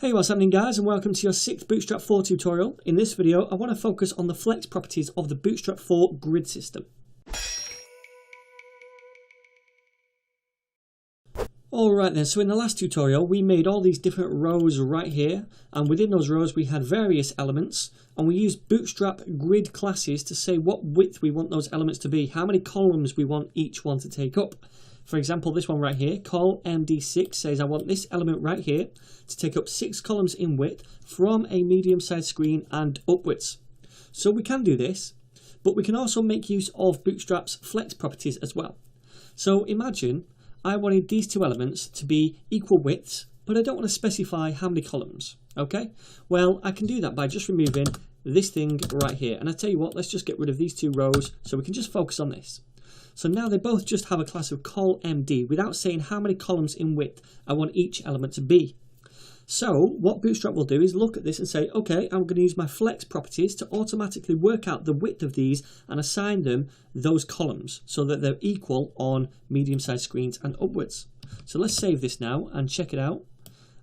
Hey, what's happening guys, and welcome to your 6th Bootstrap 4 tutorial. In this video I want to focus on the flex properties of the Bootstrap 4 grid system. Alright then, so in the last tutorial we made all these different rows right here, and within those rows we had various elements, and we used Bootstrap grid classes to say what width we want those elements to be, how many columns we want each one to take up. For example, this one right here, col MD6, says I want this element right here to take up 6 columns in width from a medium-sized screen and upwards. So we can do this, but we can also make use of Bootstrap's flex properties as well. So imagine I wanted these two elements to be equal widths, but I don't want to specify how many columns. Okay, well I can do that by just removing this thing right here. And I tell you what, let's just get rid of these two rows so we can just focus on this. So now they both just have a class of col MD without saying how many columns in width I want each element to be. So what Bootstrap will do is look at this and say, okay, I'm going to use my flex properties to automatically work out the width of these and assign them those columns so that they're equal on medium-sized screens and upwards. So let's save this now and check it out.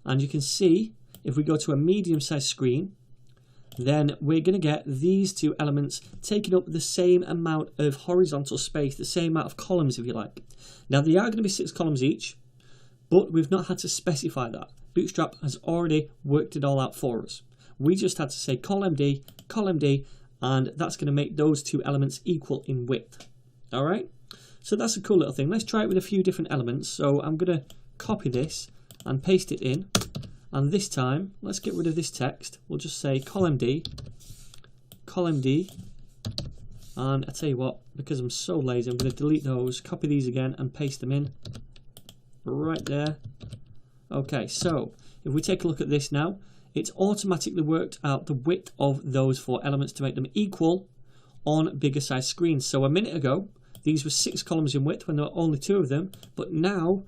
And you can see if we go to a medium-sized screen, then we're going to get these two elements taking up the same amount of horizontal space, the same amount of columns if you like. Now they are going to be 6 columns each, but we've not had to specify that. Bootstrap has already worked it all out for us. We just had to say col MD, and that's going to make those two elements equal in width. Alright, so that's a cool little thing. Let's try it with a few different elements. So I'm going to copy this and paste it in. And this time, let's get rid of this text. We'll just say col MD, and I tell you what, because I'm so lazy, I'm going to delete those, copy these again and paste them in right there. Okay, so if we take a look at this now, it's automatically worked out the width of those 4 elements to make them equal on bigger size screens. So a minute ago, these were 6 columns in width when there were only 2 of them, but now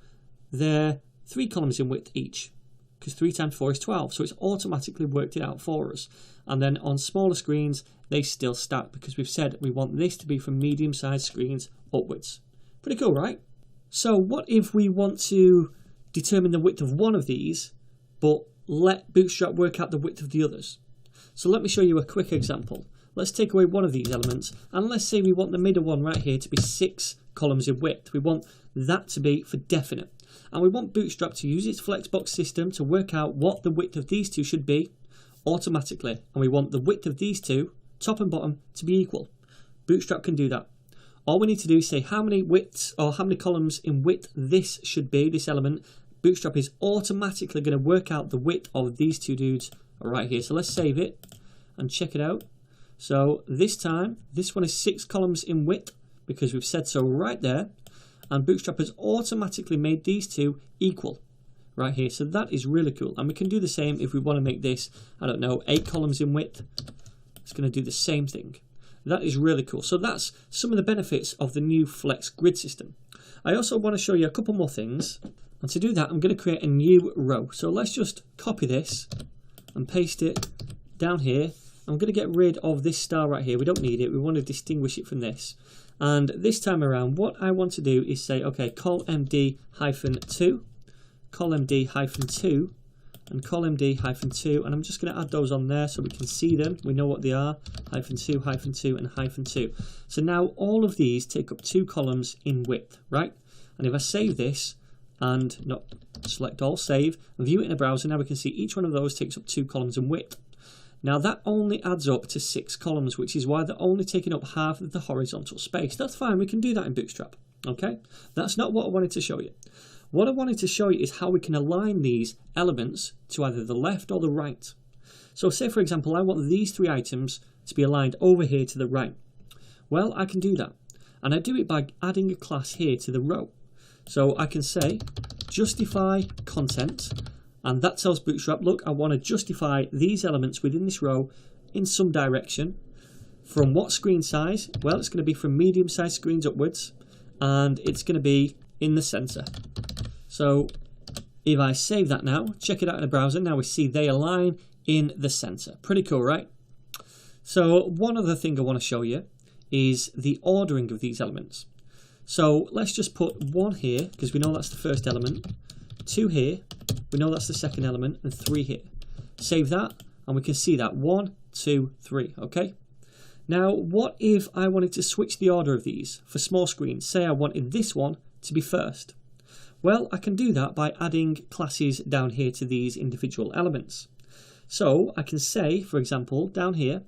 they're 3 columns in width each, because 3 times 4 is 12, so it's automatically worked it out for us. And then on smaller screens, they still stack, because we've said we want this to be from medium-sized screens upwards. Pretty cool, right? So what if we want to determine the width of one of these, but let Bootstrap work out the width of the others? So let me show you a quick example. Let's take away one of these elements, and let's say we want the middle one right here to be 6 columns in width. We want that to be for definite. And we want Bootstrap to use its flexbox system to work out what the width of these two should be automatically. And we want the width of these two, top and bottom, to be equal. Bootstrap can do that. All we need to do is say how many widths or how many columns in width this should be, this element. Bootstrap is automatically going to work out the width of these two dudes right here. So let's save it and check it out. So this time, this one is 6 columns in width because we've said so right there. And Bootstrap has automatically made these two equal right here. So that is really cool. And we can do the same if we want to make this, I don't know, 8 columns in width. It's going to do the same thing. That is really cool. So that's some of the benefits of the new Flex grid system. I also want to show you a couple more things. And to do that, I'm going to create a new row. So let's just copy this and paste it down here. I'm going to get rid of this star right here. We don't need it. We want to distinguish it from this. And this time around, what I want to do is say, okay, col MD -2, col MD -2, and col MD -2. And I'm just going to add those on there so we can see them. We know what they are, -2, -2, and -2. So now all of these take up 2 columns in width, right? And if I save this, and not select all, save, and view it in a browser, now we can see each one of those takes up 2 columns in width. Now that only adds up to 6 columns, which is why they're only taking up half of the horizontal space. That's fine, we can do that in Bootstrap, okay? That's not what I wanted to show you. What I wanted to show you is how we can align these elements to either the left or the right. So say for example, I want these 3 items to be aligned over here to the right. Well, I can do that. And I do it by adding a class here to the row. So I can say justify content, and that tells Bootstrap, look, I want to justify these elements within this row in some direction. From what screen size? Well, it's going to be from medium-sized screens upwards, and it's going to be in the center. So if I save that now, check it out in a browser, now we see they align in the center. Pretty cool, right? So one other thing I want to show you is the ordering of these elements. So let's just put 1 here, because we know that's the first element, 2 here, we know that's the second element, and 3 here. Save that, and we can see that 1, 2, 3. Okay. Now, what if I wanted to switch the order of these for small screen? Say I wanted this one to be first. Well, I can do that by adding classes down here to these individual elements. So I can say, for example, down here,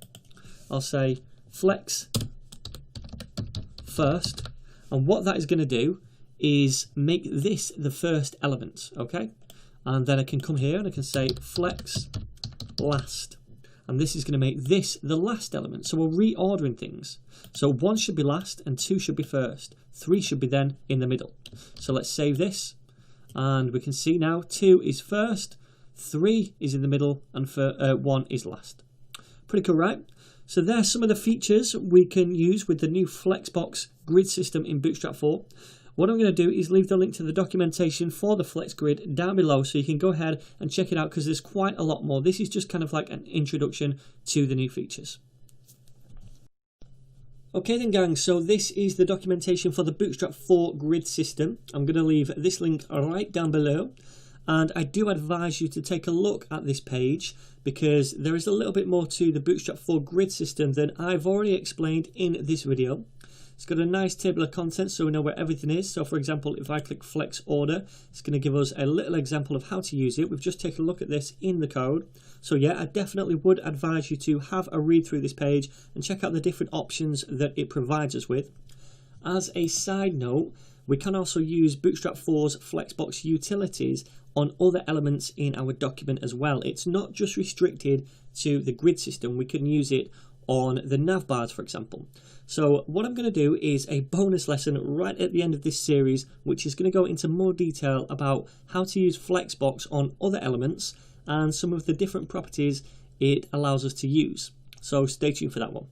I'll say flex first, and what that is going to do is make this the first element, okay? And then I can come here and I can say flex last, and this is going to make this the last element. So we're reordering things. So 1 should be last and 2 should be first. 3 should be then in the middle. So let's save this, and we can see now 2 is first, 3 is in the middle, and 1 is last. Pretty cool, right? So there's some of the features we can use with the new Flexbox grid system in Bootstrap 4. What I'm going to do is leave the link to the documentation for the Flex Grid down below, so you can go ahead and check it out, because there's quite a lot more. This is just kind of like an introduction to the new features. Okay then gang, so this is the documentation for the Bootstrap 4 grid system. I'm going to leave this link right down below, and I do advise you to take a look at this page, because there is a little bit more to the Bootstrap 4 grid system than I've already explained in this video. It's got a nice table of contents so we know where everything is. So for example, if I click flex order, it's going to give us a little example of how to use it. We've just taken a look at this in the code. So yeah, I definitely would advise you to have a read through this page and check out the different options that it provides us with. As a side note, we can also use Bootstrap 4's Flexbox utilities on other elements in our document as well. It's not just restricted to the grid system. We can use it on the nav bars, for example. So what I'm going to do is a bonus lesson right at the end of this series, which is going to go into more detail about how to use Flexbox on other elements and some of the different properties it allows us to use. So stay tuned for that one.